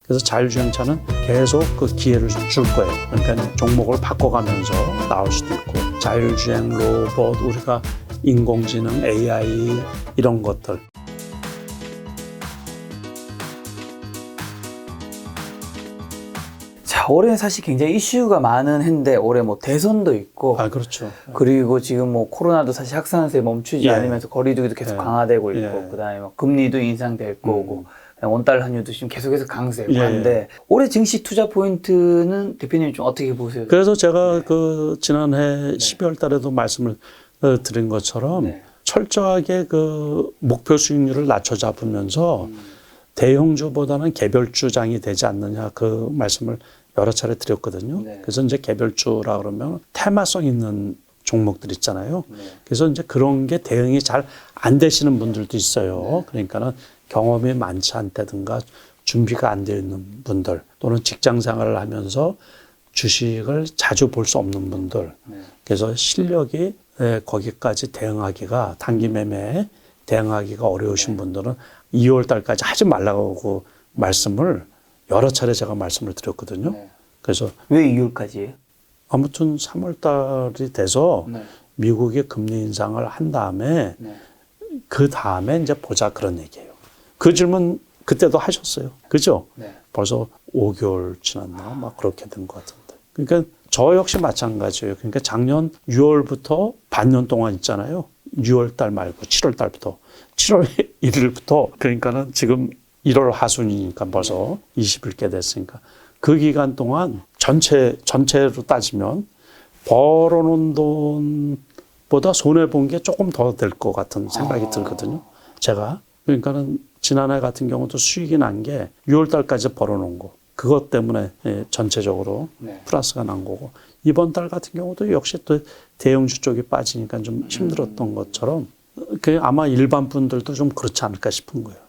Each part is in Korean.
그래서 자율주행차는 계속 그 기회를 줄 거예요. 그러니까 종목을 바꿔가면서 나올 수도 있고 자율주행 로봇, 우리가 인공지능, AI 이런 것들. 자, 올해는 사실 굉장히 이슈가 많은 해인데 올해 뭐 대선도 있고 그렇죠. 그리고 지금 뭐 코로나도 사실 확산세 멈추지 예. 않으면서 거리두기도 계속 예. 강화되고 있고 예. 그다음에 뭐 금리도 인상될 거고 원달러 환율도 지금 계속해서 강세고 예. 한데 올해 증시 투자 포인트는 대표님 좀 어떻게 보세요? 그래서 제가 그 지난해 12월 달에도 말씀을 드린 것처럼 철저하게 그 목표 수익률을 낮춰 잡으면서 대형주보다는 개별주장이 되지 않느냐 그 말씀을 여러 차례 드렸거든요. 그래서 이제 개별주라 그러면 테마성 있는 종목들 있잖아요. 그래서 이제 그런 게 대응이 잘 안 되시는 분들도 있어요. 그러니까는 경험이 많지 않다든가 준비가 안 되어 있는 분들 또는 직장 생활을 하면서 주식을 자주 볼 수 없는 분들. 그래서 실력이 거기까지 대응하기가 단기 매매에 대응하기가 어려우신 분들은 2월 달까지 하지 말라고 말씀을 여러 차례 제가 말씀을 드렸거든요. 그래서 왜 2월까지예요? 아무튼 3월 달이 돼서 미국이 금리 인상을 한 다음에 그 다음에 이제 보자 그런 얘기예요. 그 질문 그때도 하셨어요. 그죠? 벌써 5개월 지났나? 막 그렇게 된 것 같은데. 그러니까 저 역시 마찬가지예요. 그러니까 작년 6월부터 반년 동안 있잖아요. 6월 달 말고 7월 달부터. 7월 1일부터 그러니까는 지금 1월 하순이니까 벌써 20일께 됐으니까 그 기간 동안 전체로 따지면 벌어놓은 돈보다 손해본 게 조금 더 될 것 같은 생각이 들거든요. 제가. 그러니까는 지난해 같은 경우도 수익이 난 게 6월 달까지 벌어놓은 거. 그것 때문에 전체적으로 플러스가 난 거고 이번 달 같은 경우도 역시 또 대형주 쪽이 빠지니까 좀 힘들었던 것처럼 그 아마 일반 분들도 좀 그렇지 않을까 싶은 거예요.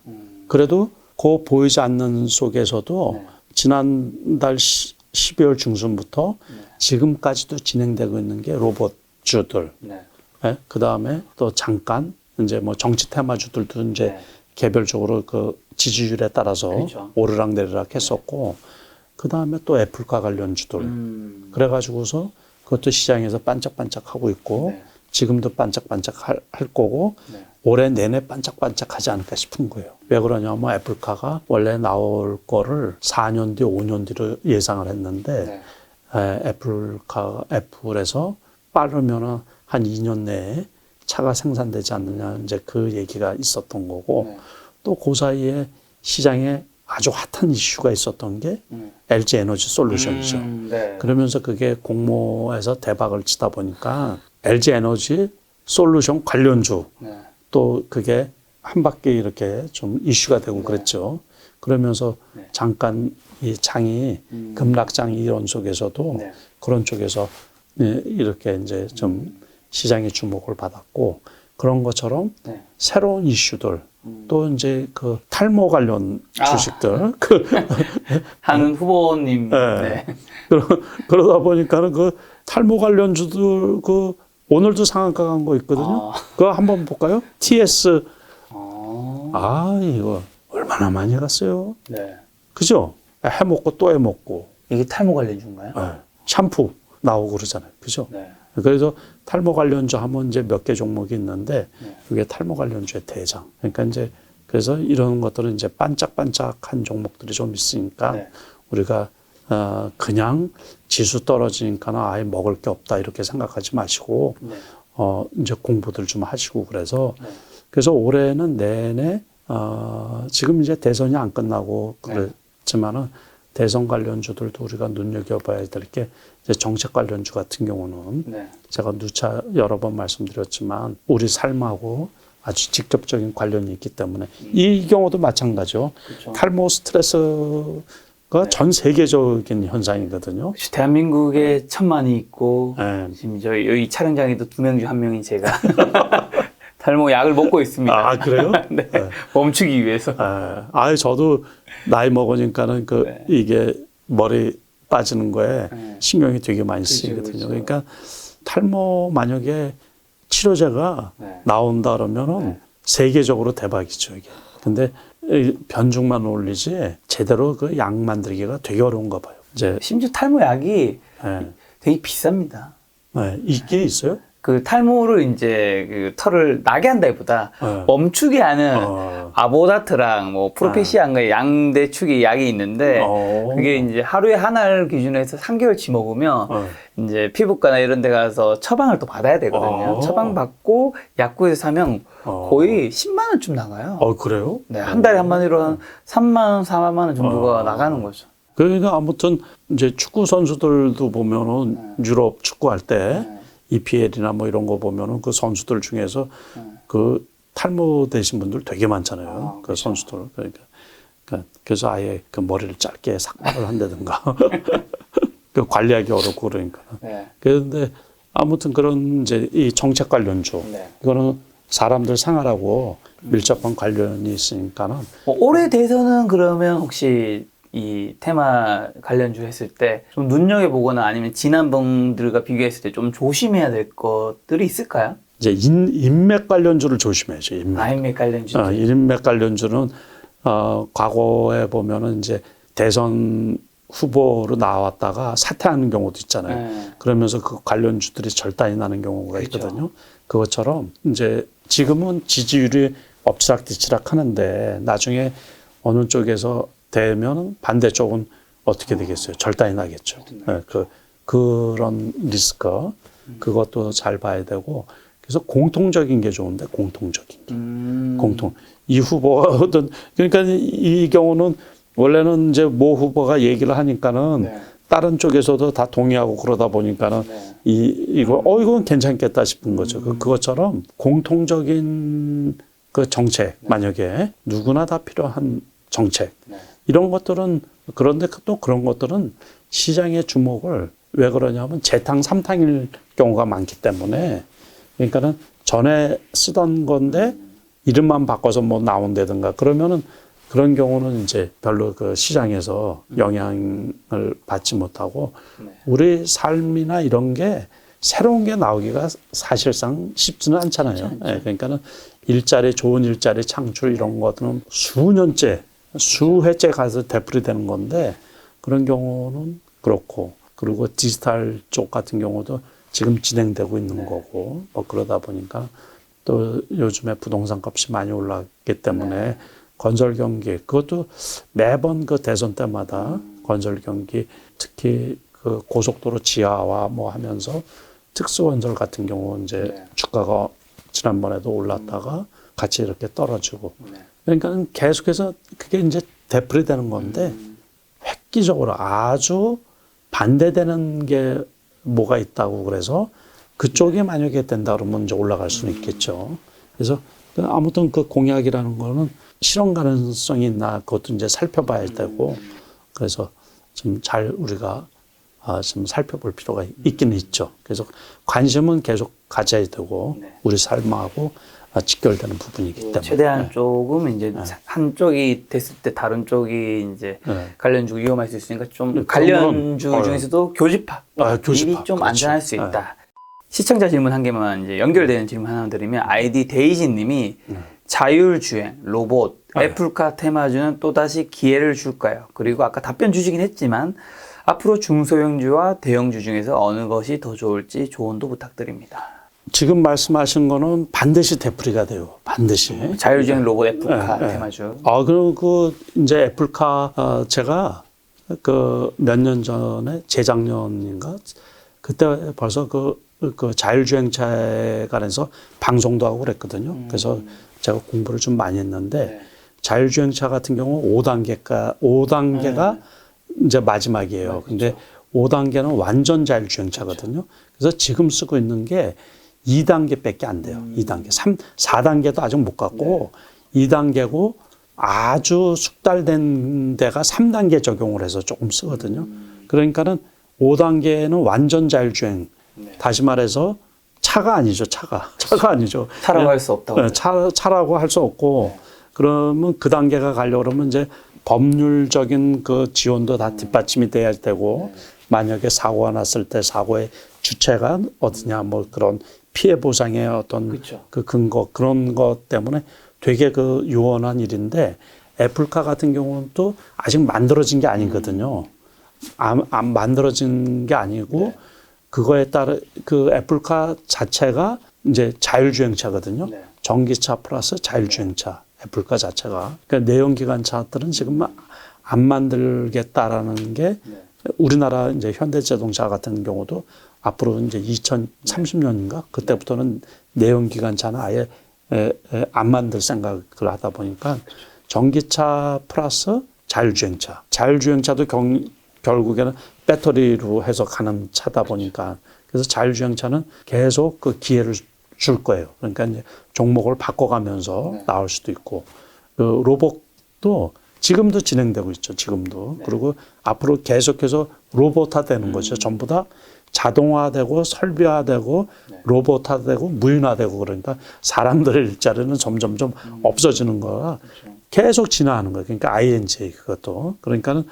그래도 그 보이지 않는 속에서도 지난달 12월 중순부터 지금까지도 진행되고 있는 게 로봇주들. 그 다음에 또 잠깐 이제 뭐 정치 테마주들도 이제 개별적으로 그 지지율에 따라서 오르락 내리락 했었고 그 다음에 또 애플과 관련주들. 그래가지고서 그것도 시장에서 반짝반짝 하고 있고 지금도 반짝반짝 할 거고 올해 내내 반짝반짝 하지 않을까 싶은 거예요. 왜 그러냐면 애플카가 원래 나올 거를 4년 뒤, 5년 뒤로 예상을 했는데 애플에서 빠르면 한 2년 내에 차가 생산되지 않느냐 이제 그 얘기가 있었던 거고 또 그 사이에 시장에 아주 핫한 이슈가 있었던 게 LG 에너지 솔루션이죠. 그러면서 그게 공모에서 대박을 치다 보니까 LG 에너지 솔루션 관련주 또 그게 한 바퀴 이렇게 좀 이슈가 되고 그랬죠. 그러면서 잠깐 이 장이 급락장 이론 속에서도 그런 쪽에서 이렇게 이제 좀 시장의 주목을 받았고 그런 것처럼 새로운 이슈들 또 이제 그 탈모 관련 주식들 하는 후보님 그러다 보니까는 그 탈모 관련주들 그 오늘도 상한가 간 거 있거든요. 그거 한번 볼까요? TS. 이거 얼마나 많이 갔어요. 그죠? 해먹고 또 해먹고. 이게 탈모 관련주인가요? 샴푸 나오고 그러잖아요. 그죠? 그래서 탈모 관련주 하면 이제 몇 개 종목이 있는데 그게 탈모 관련주의 대장. 그러니까 이제 그래서 이런 것들은 이제 반짝반짝한 종목들이 좀 있으니까 우리가 그냥 지수 떨어지니까 아예 먹을 게 없다 이렇게 생각하지 마시고 이제 공부들 좀 하시고 그래서 올해는 내내 지금 이제 대선이 안 끝나고 그렇지만은 대선 관련주들도 우리가 눈여겨봐야 될 게 이제 정책 관련주 같은 경우는 제가 누차 여러 번 말씀드렸지만 우리 삶하고 아주 직접적인 관련이 있기 때문에 이 경우도 마찬가지죠. 탈모 스트레스가 전 세계적인 현상이거든요. 대한민국에 1,000만이 있고 지금 여기 촬영장에도 2명 중 1명이 제가 탈모 약을 먹고 있습니다. 그래요? 멈추기 위해서. 저도 나이 먹으니까는 이게 머리 빠지는 거에 신경이 되게 많이 쓰이거든요. 그러니까 탈모 만약에 치료제가 나온다 그러면은 세계적으로 대박이죠, 이게. 근데 변죽만 올리지 제대로 그 약 만들기가 되게 어려운가 봐요. 이제 심지어 탈모약이 예. 되게 비쌉니다. 이게 있어요? 그 탈모를 이제 그 털을 나게 한다기보다 멈추게 하는 아보다트랑 뭐 프로페시아인가 양대축의 약이 있는데 그게 이제 하루에 하나를 기준으로 해서 3개월치 먹으면 이제 피부과나 이런 데 가서 처방을 또 받아야 되거든요. 처방 받고 약국에서 사면 거의 10만 원쯤 나가요. 그래요? 네, 한 달에 한 번으로 한 3만 원, 4만 원 정도가 나가는 거죠. 그러니까 아무튼 이제 축구 선수들도 보면은 유럽 축구할 때 EPL이나 뭐 이런 거 보면은 그 선수들 중에서 그 탈모 되신 분들 되게 많잖아요. 그 그렇죠. 선수들. 그래서 아예 그 머리를 짧게 삭발을 한다든가. 그 관리하기 어렵고 그러니까. 네. 그런데 아무튼 그런 이제 이 정책 관련주. 네. 이거는 사람들 생활하고 밀접한 관련이 있으니까는. 올해 대선은 그러면 혹시 이 테마 관련주 했을 때 좀 눈여겨보거나 아니면 지난번들과 비교했을 때 좀 조심해야 될 것들이 있을까요? 이제 인맥 관련주를 조심해야죠. 인맥 관련주. 인맥 관련주는 과거에 보면은 이제 대선 후보로 나왔다가 사퇴하는 경우도 있잖아요. 그러면서 그 관련주들이 절단이 나는 경우가 있거든요. 그것처럼 이제 지금은 지지율이 엎치락뒤치락 하는데 나중에 어느 쪽에서 되면 반대쪽은 어떻게 되겠어요? 절단이 나겠죠. 그런 리스크, 그것도 잘 봐야 되고, 그래서 공통적인 게 좋은데, 공통적인 게. 이 후보가 어떤, 그러니까 이 경우는 원래는 이제 모 후보가 얘기를 하니까는 다른 쪽에서도 다 동의하고 그러다 보니까는 이건 괜찮겠다 싶은 거죠. 그것처럼 공통적인 그 정책, 만약에 누구나 다 필요한 정책, 이런 것들은, 그런데 또 그런 것들은 시장의 주목을 왜 그러냐면 재탕, 삼탕일 경우가 많기 때문에, 그러니까는 전에 쓰던 건데 이름만 바꿔서 뭐 나온다든가 그러면은 그런 경우는 이제 별로 그 시장에서 영향을 받지 못하고 우리 삶이나 이런 게 새로운 게 나오기가 사실상 쉽지는 않잖아요. 그러니까는 일자리, 좋은 일자리 창출 이런 것들은 수년째, 수회째 가서 되풀이되는 건데 그런 경우는 그렇고, 그리고 디지털 쪽 같은 경우도 지금 진행되고 있는 거고, 뭐 그러다 보니까 또 요즘에 부동산 값이 많이 올랐기 때문에 건설 경기, 그것도 매번 그 대선 때마다 건설 경기, 특히 그 고속도로 지하화 뭐 하면서 특수건설 같은 경우 이제 주가가 지난번에도 올랐다가 같이 이렇게 떨어지고. 그러니까 계속해서 그게 이제 되풀이되는 건데 획기적으로 아주 반대되는 게 뭐가 있다고 그래서 그쪽이 만약에 된다 그러면 이제 올라갈 수는 있겠죠. 그래서 아무튼 그 공약이라는 거는 실현 가능성이 있나 그것도 이제 살펴봐야 되고, 그래서 좀 잘 우리가 좀 살펴볼 필요가 있기는 있죠. 그래서 관심은 계속 가져야 되고 우리 삶하고 직결되는 부분이기 때문에 최대한 조금 이제 한쪽이 됐을 때 다른 쪽이 이제 관련주 위험할 수 있으니까 좀 관련주 중에서도 교집합 일이 좀 안전할 수 있다. 시청자 질문 한 개만 이제 연결되는 질문 하나 드리면 아이디 데이지님이 자율주행, 로봇, 애플카 테마주는 또다시 기회를 줄까요? 그리고 아까 답변 주시긴 했지만 앞으로 중소형주와 대형주 중에서 어느 것이 더 좋을지 조언도 부탁드립니다. 지금 말씀하신 거는 반드시 되풀이가 돼요. 반드시. 자율주행 로봇 애플카 테마주. 그리고 그 이제 애플카 제가 그 몇 년 전에 재작년인가 그때 벌써 그 자율주행차에 관해서 방송도 하고 그랬거든요. 그래서 제가 공부를 좀 많이 했는데 자율주행차 같은 경우 5단계가 이제 마지막이에요. 근데 5단계는 완전 자율주행차거든요. 그래서 지금 쓰고 있는 게 2단계밖에 안 돼요. 2단계. 4단계도 아직 못 갔고 2단계고 아주 숙달된 데가 3단계 적용을 해서 조금 쓰거든요. 그러니까는 5단계는 완전 자율주행. 다시 말해서 차가 아니죠. 차가 아니죠. 차라고 할 수 없다고. 차라고 할 수 없고, 그러면 그 단계가 가려고 그러면 이제 법률적인 그 지원도 다 뒷받침이 돼야 할 테고, 만약에 사고가 났을 때 사고의 주체가 어디냐, 뭐 그런 피해 보상의 어떤 그 근거, 그런 것 때문에 되게 그 유원한 일인데, 애플카 같은 경우는 또 아직 만들어진 게 아니거든요. 안 만들어진 게 아니고 그거에 따라 그 애플카 자체가 이제 자율주행차거든요. 전기차 플러스 자율주행차 애플카 자체가. 그러니까 내연기관차들은 지금 안 만들겠다라는 게 우리나라 이제 현대자동차 같은 경우도 앞으로 이제 2030년인가 그때부터는 내연기관차는 아예 안 만들 생각을 하다 보니까 전기차 플러스 자율주행차. 자율주행차도 결국에는 배터리로 해서 가는 차다 보니까 그래서 자율주행차는 계속 그 기회를 줄 거예요. 그러니까 이제 종목을 바꿔가면서 나올 수도 있고 그 로봇도 지금도 진행되고 있죠. 지금도. 그리고 앞으로 계속해서 로봇화되는 거죠. 전부 다 자동화되고 설비화되고 로봇화되고 무인화되고 그러니까 사람들의 일자리는 점점점 없어지는 거라 계속 진화하는 거예요. 그러니까 ING 그것도. 그러니까는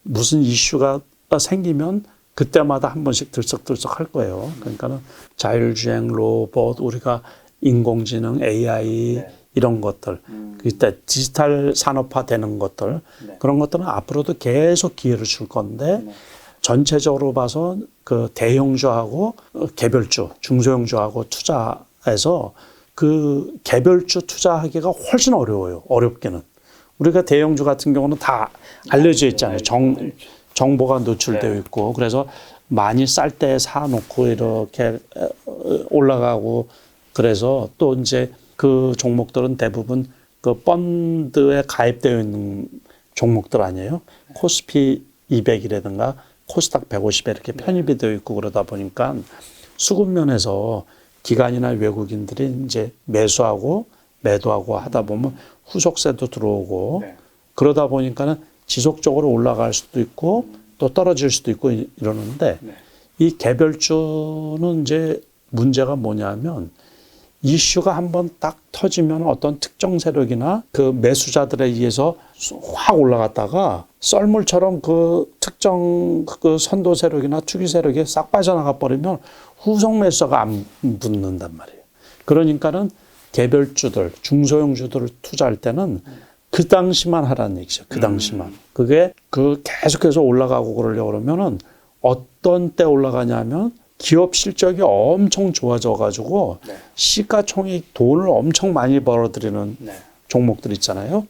무슨 이슈가 생기면 그때마다 한 번씩 들썩들썩 할 거예요. 그러니까는 자율주행 로봇, 우리가 인공지능, AI 이런 것들, 그때 디지털 산업화 되는 것들, 그런 것들은 앞으로도 계속 기회를 줄 건데 전체적으로 봐서 그 대형주하고 개별주, 중소형주하고 투자해서 그 개별주 투자하기가 훨씬 어려워요. 어렵게는. 우리가 대형주 같은 경우는 다 알려져 있잖아요. 정보가 노출되어 있고 그래서 많이 쌀 때 사놓고 이렇게 올라가고 그래서 또 이제 그 종목들은 대부분 그 펀드에 가입되어 있는 종목들 아니에요. 코스피 200이라든가 코스닥 150에 이렇게 편입이 되어 있고 그러다 보니까 수급 면에서 기관이나 외국인들이 이제 매수하고 매도하고 하다 보면 후속세도 들어오고 그러다 보니까는 지속적으로 올라갈 수도 있고 또 떨어질 수도 있고 이러는데 이 개별주는 이제 문제가 뭐냐면 이슈가 한번 딱 터지면 어떤 특정 세력이나 그 매수자들에 의해서 확 올라갔다가 썰물처럼 그 특정 그 선도 세력이나 투기 세력이 싹 빠져나가 버리면 후속 매수가 안 붙는단 말이에요. 그러니까는 개별주들, 중소형주들을 투자할 때는 그 당시만 하라는 얘기죠. 그 당시만. 그게 그 계속해서 올라가고 그러려고 그러면은 어떤 때 올라가냐면 기업 실적이 엄청 좋아져 가지고 시가총액 돈을 엄청 많이 벌어들이는 종목들 있잖아요.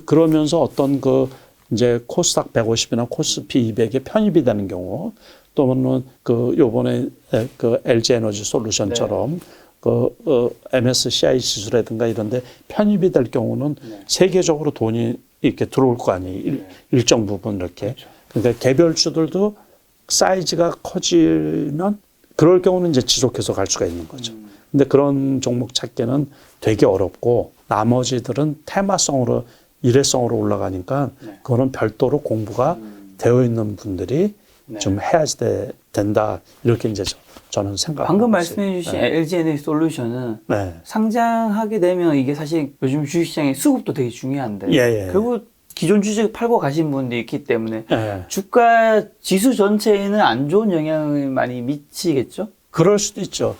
그러면서 어떤 그 이제 코스닥 150이나 코스피 200에 편입이 되는 경우 또는 그 요번에 그 LG 에너지 솔루션처럼 MSCI 지수라든가 이런 데 편입이 될 경우는 세계적으로 돈이 이렇게 들어올 거 아니에요. 일정 부분 이렇게. 그러니까 개별주들도 사이즈가 커지면 그럴 경우는 이제 지속해서 갈 수가 있는 거죠. 근데 그런 종목 찾기는 되게 어렵고 나머지들은 테마성으로 일회성으로 올라가니까 그거는 별도로 공부가 되어 있는 분들이 좀 해야 된다. 이렇게 이제 저는 생각합니다. 방금 말씀해 주신 LG 에너지 솔루션은 상장하게 되면 이게 사실 요즘 주식시장의 수급도 되게 중요한데 결국 기존 주식 팔고 가신 분들이 있기 때문에 주가 지수 전체에는 안 좋은 영향을 많이 미치겠죠? 그럴 수도 있죠.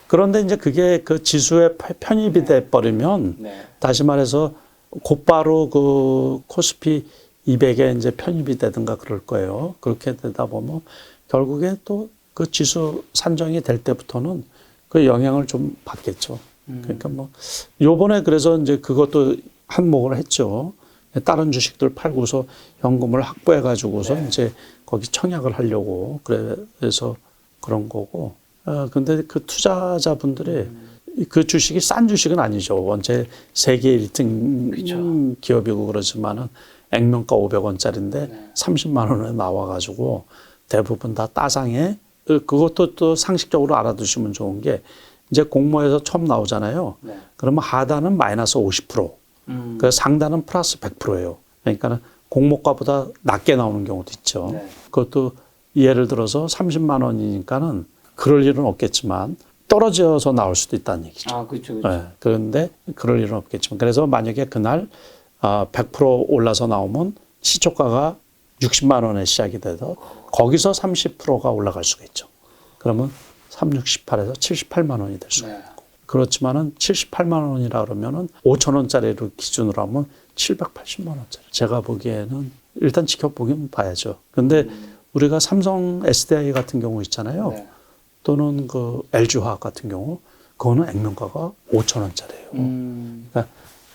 그런데 이제 그게 그 지수에 편입이 돼 버리면 다시 말해서 곧바로 그 코스피 200에 이제 편입이 되든가 그럴 거예요. 그렇게 되다 보면 결국에 또 그 지수 산정이 될 때부터는 그 영향을 좀 받겠죠. 그러니까 뭐 요번에 그래서 이제 그것도 한몫을 했죠. 다른 주식들 팔고서 현금을 확보해 가지고서 이제 거기 청약을 하려고 그래서 그런 거고. 근데 그 투자자분들이 그 주식이 싼 주식은 아니죠. 원체 세계 1등 기업이고 그러지만은 액면가 500원짜리인데 30만 원에 나와 가지고 대부분 다 따상해. 그것도 또 상식적으로 알아두시면 좋은 게 이제 공모에서 처음 나오잖아요. 그러면 하단은 마이너스 50%, 그 상단은 플러스 100%예요. 그러니까 공모가보다 낮게 나오는 경우도 있죠. 그것도 예를 들어서 30만 원이니까는 그럴 일은 없겠지만 떨어져서 나올 수도 있다는 얘기죠. 그렇죠. 그런데 그럴 일은 없겠지만 그래서 만약에 그날 100% 올라서 나오면 시초가가 60만 원에 시작이 돼서 거기서 30%가 올라갈 수가 있죠. 그러면 368에서 78만 원이 될 수가 있고. 그렇지만은 78만 원이라 그러면은 5천 원짜리를 기준으로 하면 780만 원짜리. 제가 보기에는 일단 지켜보긴 봐야죠. 근데 우리가 삼성 SDI 같은 경우 있잖아요. 네. 또는 그 LG화학 같은 경우 그거는 액면가가 5천 원짜리예요. 그러니까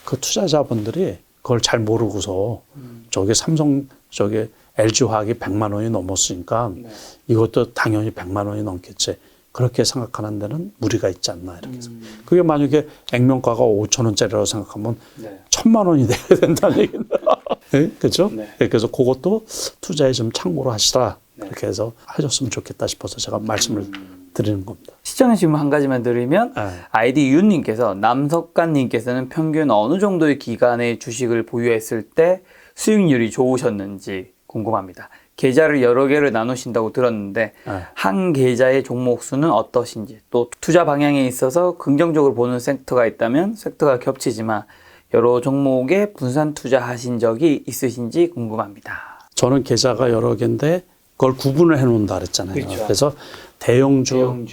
그 투자자분들이 그걸 잘 모르고서 저게 삼성 저게 LG화학이 100만 원이 넘었으니까 네. 이것도 당연히 100만 원이 넘겠지. 그렇게 생각하는 데는 무리가 있지 않나 이렇게 해서. 그게 만약에 액면가가 5천 원짜리라고 생각하면 네. 1,000만 원이 돼야 된다는 얘기는 네? 그렇죠? 네. 그래서 그것도 투자에 좀 참고로 하시라 네. 이렇게 해서 하셨으면 좋겠다 싶어서 제가 말씀을 드리는 겁니다. 시청자 질문 한 가지만 드리면 네. 아이디 윤님께서 남석관님께서는 평균 어느 정도의 기간의 주식을 보유했을 때 수익률이 좋으셨는지 궁금합니다. 계좌를 여러 개를 나누신다고 들었는데 네. 한 계좌의 종목 수는 어떠신지, 또 투자 방향에 있어서 긍정적으로 보는 섹터가 있다면 섹터가 겹치지만 여러 종목에 분산 투자하신 적이 있으신지 궁금합니다. 저는 계좌가 여러 개인데 그걸 구분을 해놓는다 그랬잖아요. 그렇죠. 그래서 대형주,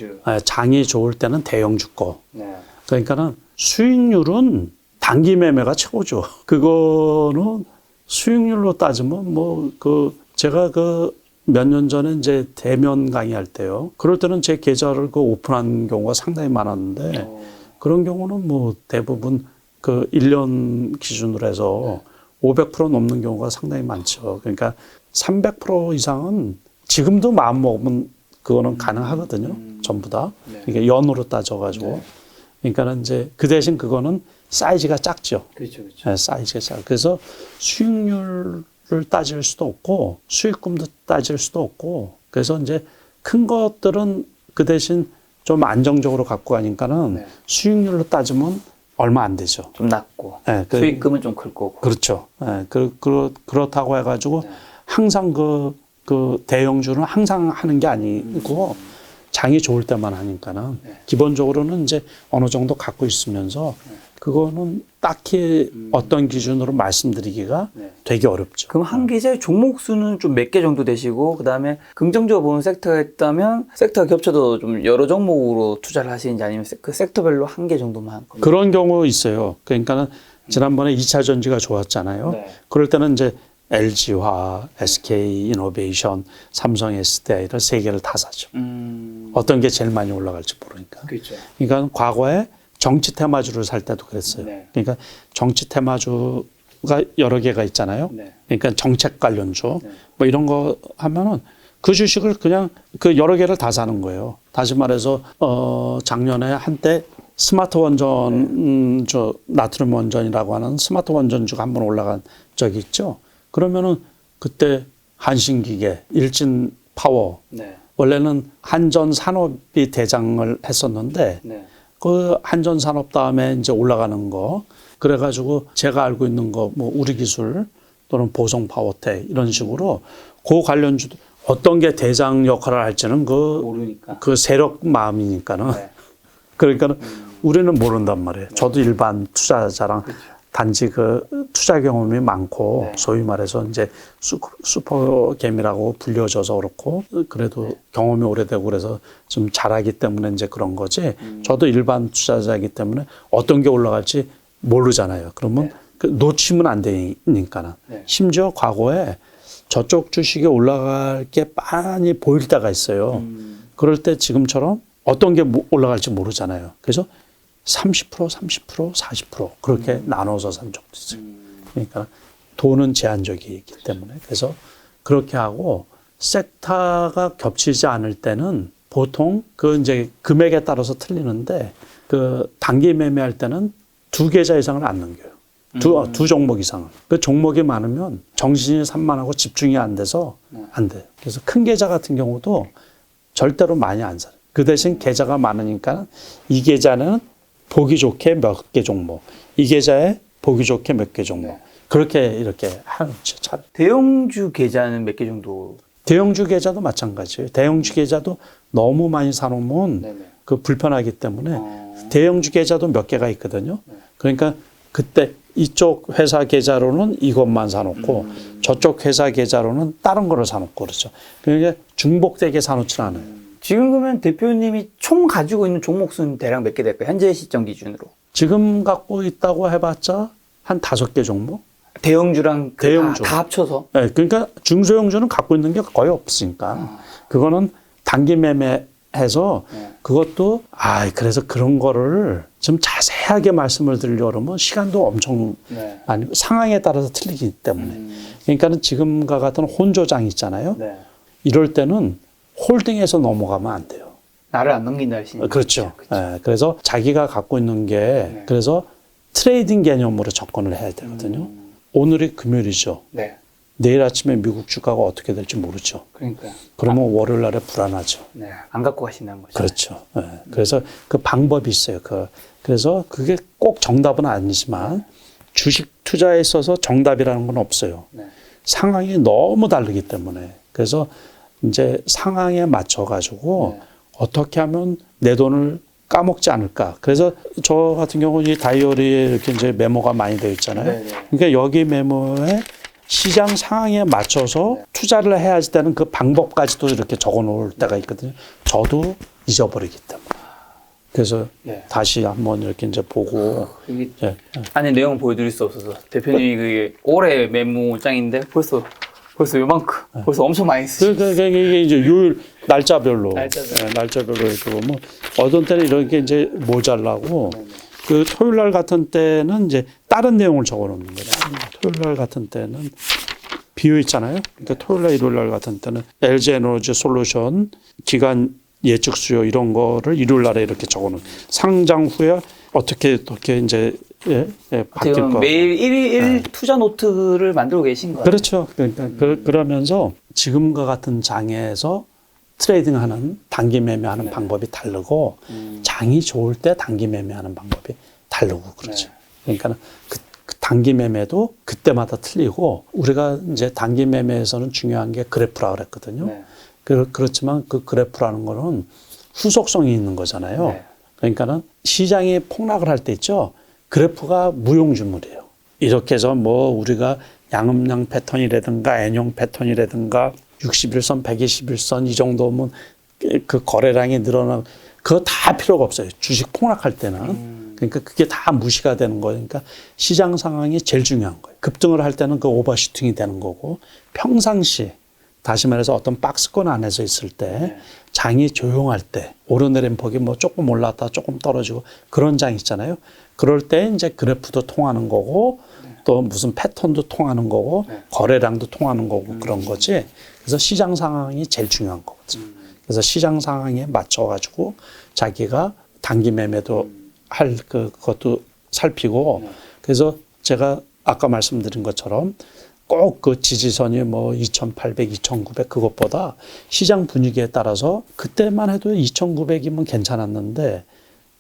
장이 좋을 때는 대형주 거. 네. 그러니까는 수익률은 단기 매매가 최고죠. 그거는 수익률로 따지면 제가 몇 년 전에 이제 대면 강의할 때요. 그럴 때는 제 계좌를 오픈한 경우가 상당히 많았는데 그런 경우는 대부분 1년 기준으로 해서 500% 넘는 경우가 상당히 많죠. 그러니까 300% 이상은 지금도 마음 먹으면 그거는 가능하거든요. 전부 다. 이게 연으로 따져가지고. 그러니까는 이제 그 대신 그거는 사이즈가 작죠. 그렇죠, 그렇죠. 네, 사이즈가 작아. 그래서 수익률을 따질 수도 없고 수익금도 따질 수도 없고 그래서 이제 큰 것들은 그 대신 좀 안정적으로 갖고 가니까는 수익률로 따지면 얼마 안 되죠. 좀 낮고 네, 수익금은 좀 클 거고. 그렇죠. 네, 그렇다고 해가지고 항상 그 대형주는 항상 하는 게 아니고 장이 좋을 때만 하니까는 기본적으로는 이제 어느 정도 갖고 있으면서 그거는 딱히 어떤 기준으로 말씀드리기가 되게 어렵죠. 그럼 한 계좌의 종목 수는 좀 몇 개 정도 되시고 그다음에 긍정적으로 보는 섹터가 있다면 섹터가 겹쳐도 좀 여러 종목으로 투자를 하시는지 아니면 그 섹터별로 한 개 정도만? 그런 경우 있어요. 그러니까는 지난번에 2차 전지가 좋았잖아요. 그럴 때는 이제 LG화, SK이노베이션, 삼성 SDI를 세 개를 다 사죠. 어떤 게 제일 많이 올라갈지 모르니까. 그렇죠. 그러니까 과거에 정치 테마주를 살 때도 그랬어요. 그러니까 정치 테마주가 여러 개가 있잖아요. 그러니까 정책 관련주 이런 거 하면은 그 주식을 그냥 그 여러 개를 다 사는 거예요. 다시 말해서 작년에 한때 스마트 원전 나트륨 원전이라고 하는 스마트 원전주가 한번 올라간 적이 있죠. 그러면은 그때 한신기계, 일진파워 원래는 한전산업이 대장을 했었는데 그 한전산업 다음에 이제 올라가는 거 그래가지고 제가 알고 있는 거 우리기술 또는 보성파워텍 이런 식으로 그 관련주도 어떤 게 대장 역할을 할지는 모르니까. 그 세력 마음이니까는 그러니까는 우리는 모른단 말이에요. 저도 일반 투자자랑 단지 그 투자 경험이 많고 소위 말해서 이제 슈퍼겜이라고 불려져서 그렇고 그래도 경험이 오래되고 그래서 좀 잘하기 때문에 이제 그런 거지. 저도 일반 투자자이기 때문에 어떤 게 올라갈지 모르잖아요. 그러면 놓치면 안 되니까는. 심지어 과거에 저쪽 주식이 올라갈 게 빤히 보일 때가 있어요. 그럴 때 지금처럼 어떤 게 올라갈지 모르잖아요. 그래서 30%, 40% 그렇게 나눠서 산 적도 있어요. 그러니까 돈은 제한적이기 때문에 그래서 그렇게 하고 섹터가 겹치지 않을 때는 보통 그 이제 금액에 따라서 틀리는데 그 단기 매매할 때는 2계좌 이상을 안 넘겨요. 두 종목 이상은. 그 종목이 많으면 정신이 산만하고 집중이 안 돼서 안 돼요. 그래서 큰 계좌 같은 경우도 절대로 많이 안 사요. 그 대신 계좌가 많으니까 이 계좌는 보기 좋게 몇 개 종목, 이 계좌에 보기 좋게 몇 개 종목. 그렇게 이렇게 하는 거죠. 대형주 계좌는 몇 개 정도? 대형주 계좌도 마찬가지예요. 대형주 계좌도 너무 많이 사놓으면 그 불편하기 때문에 대형주 계좌도 몇 개가 있거든요. 그러니까 그때 이쪽 회사 계좌로는 이것만 사놓고 저쪽 회사 계좌로는 다른 거를 사놓고 그렇죠. 그러니까 중복되게 사놓지는 않아요. 지금 그러면 대표님이 총 가지고 있는 종목 수는 대략 몇 개 될까요? 현재 시점 기준으로. 지금 갖고 있다고 해봤자 한 5개 종목? 대형주랑 대형주. 다 합쳐서. 네, 그러니까 중소형주는 갖고 있는 게 거의 없으니까 그거는 단기 매매해서 그것도 그래서 그런 거를 좀 자세하게 말씀을 드리려고 그러면 시간도 엄청 많이 상황에 따라서 틀리기 때문에 그러니까는 지금과 같은 혼조장 있잖아요. 이럴 때는 홀딩해서 넘어가면 안 돼요. 나를 안 넘긴다 하시니까. 그렇죠. 네, 그래서 자기가 갖고 있는 게 그래서 트레이딩 개념으로 접근을 해야 되거든요. 오늘이 금요일이죠. 내일 아침에 미국 주가가 어떻게 될지 모르죠. 그러니까요. 그러면 월요일 날에 불안하죠. 안 갖고 가신다는 거죠. 그렇죠. 네. 그래서 그 방법이 있어요. 그래서 그게 꼭 정답은 아니지만 주식 투자에 있어서 정답이라는 건 없어요. 상황이 너무 다르기 때문에. 그래서 이제 상황에 맞춰가지고 어떻게 하면 내 돈을 까먹지 않을까. 그래서 저 같은 경우는 이 다이어리에 이렇게 이제 메모가 많이 되어 있잖아요. 그러니까 여기 메모에 시장 상황에 맞춰서 투자를 해야지 되는 그 방법까지도 이렇게 적어 놓을 때가 있거든요. 저도 잊어버리기 때문에. 그래서 다시 한번 이렇게 이제 보고. 안에 내용 보여드릴 수 없어서. 대표님이 그게 올해 메모장인데 벌써 요만큼. 벌써 엄청 많이 쓰시죠. 이게 이제 요일, 날짜별로. 날짜별로 이렇게 보면 어떤 때는 이렇게 이제 모자라고 그 토요일 날 같은 때는 이제 다른 내용을 적어 놓는 거예요. 토요일 날 같은 때는 비어 있잖아요. 그러니까 토요일 날, 일요일 날 같은 때는 LG 에너지 솔루션 기간 예측 수요 이런 거를 일요일 날에 이렇게 적어 놓은 상장 후에 어떻게 이제 바뀔 거. 매일 1일 투자 노트를 만들고 계신 거예요. 그렇죠. 그러니까 그러면서 지금과 같은 장에서 트레이딩하는 단기 매매하는 방법이 다르고 장이 좋을 때 단기 매매하는 방법이 다르고 그렇죠. 그러니까 그 단기 매매도 그때마다 틀리고 우리가 이제 단기 매매에서는 중요한 게 그래프라 그랬거든요. 그렇지만 그 그래프라는 거는 후속성이 있는 거잖아요. 그러니까는 시장이 폭락을 할 때 있죠. 그래프가 무용지물이에요. 이렇게 해서 뭐 우리가 양음양 패턴이라든가 N형 패턴이라든가 61선, 121선 이 정도면 그 거래량이 늘어나고 그거 다 필요가 없어요. 주식 폭락할 때는. 그러니까 그게 다 무시가 되는 거예요. 그러니까 시장 상황이 제일 중요한 거예요. 급등을 할 때는 그 오버슈팅이 되는 거고 평상시 다시 말해서 어떤 박스권 안에서 있을 때 장이 조용할 때 오르내린 폭이 뭐 조금 올랐다 조금 떨어지고 그런 장 있잖아요. 그럴 때 이제 그래프도 통하는 거고 또 무슨 패턴도 통하는 거고 거래량도 통하는 거고 그런 거지. 그래서 시장 상황이 제일 중요한 거거든요. 그래서 시장 상황에 맞춰가지고 자기가 단기 매매도 할 그것도 살피고 그래서 제가 아까 말씀드린 것처럼 꼭 그 지지선이 뭐 2,800, 2,900 그것보다 시장 분위기에 따라서 그때만 해도 2,900이면 괜찮았는데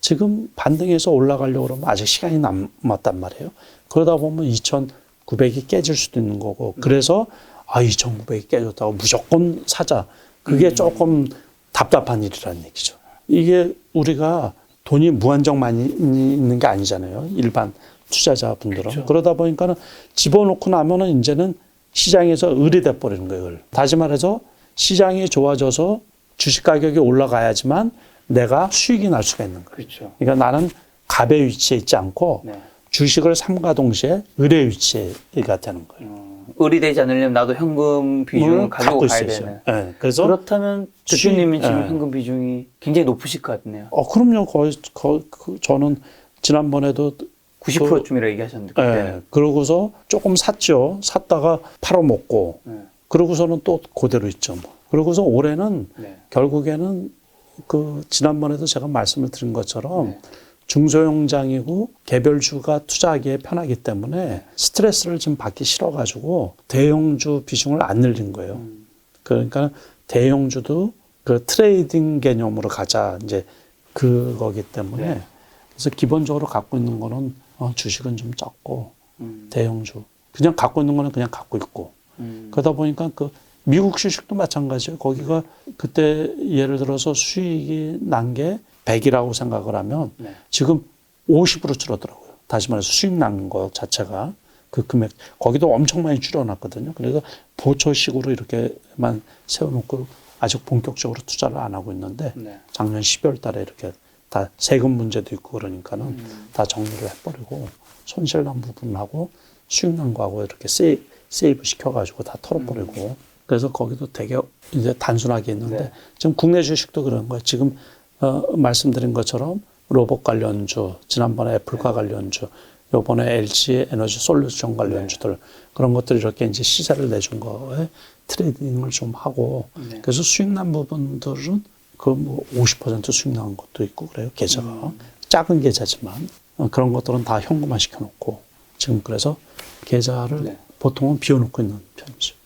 지금 반등해서 올라가려고 그러면 아직 시간이 남았단 말이에요. 그러다 보면 2,900이 깨질 수도 있는 거고 그래서 2,900이 깨졌다고 무조건 사자. 그게 조금 답답한 일이라는 얘기죠. 이게 우리가 돈이 무한정 많이 있는 게 아니잖아요. 일반 투자자분들은. 그렇죠. 그러다 보니까는 집어넣고 나면은 이제는 시장에서 을이 돼버리는 거예요. 을. 다시 말해서 시장이 좋아져서 주식 가격이 올라가야지만 내가 수익이 날 수가 있는 거예요. 그렇죠. 그러니까 나는 갑의 위치에 있지 않고 주식을 삼가 동시에 을의 위치가 되는 거예요. 을이 되지 않으려면 나도 현금 비중을 가지고 가야 되는. 네, 그래서 그렇다면 대표님은 지금 현금 비중이 굉장히 높으실 것 같네요. 그럼요. 거의 저는 지난번에도 90%쯤이라 얘기하셨는데 그때는. 그러고서 조금 샀죠. 샀다가 팔아먹고 그러고서는 또 그대로 있죠. 뭐. 그러고서 올해는 결국에는 지난번에도 제가 말씀을 드린 것처럼 중소형장이고 개별주가 투자하기에 편하기 때문에 스트레스를 좀 받기 싫어가지고 대형주 비중을 안 늘린 거예요. 그러니까 대형주도 그 트레이딩 개념으로 가자 이제 그거기 때문에 그래서 기본적으로 갖고 있는 거는 주식은 좀 적고 대형주 그냥 갖고 있는 거는 그냥 갖고 있고 그러다 보니까 미국 주식도 마찬가지예요. 거기가 그때 예를 들어서 수익이 난 게 100이라고 생각을 하면 지금 50으로 줄었더라고요. 다시 말해서 수익 난 거 자체가 그 금액 거기도 엄청 많이 줄여놨거든요. 그래서 보초식으로 이렇게만 세워놓고 아직 본격적으로 투자를 안 하고 있는데 작년 12월 달에 이렇게 다 세금 문제도 있고 그러니까는 다 정리를 해버리고 손실난 부분하고 수익 난 거하고 이렇게 세이브 시켜가지고 다 털어버리고 그래서 거기도 되게 이제 단순하게 있는데 네. 지금 국내 주식도 그런 거예요. 지금 말씀드린 것처럼 로봇 관련주, 지난번에 애플과 관련주, 요번에 LG 에너지 솔루션 관련주들 그런 것들 이렇게 이제 시세를 내준 거에 트레이딩을 좀 하고 그래서 수익 난 부분들은 그 뭐 50% 수익 난 것도 있고 그래요. 계좌가 작은 계좌지만 그런 것들은 다 현금화 시켜놓고 지금 그래서 계좌를 보통은 비워놓고 있는 편이죠.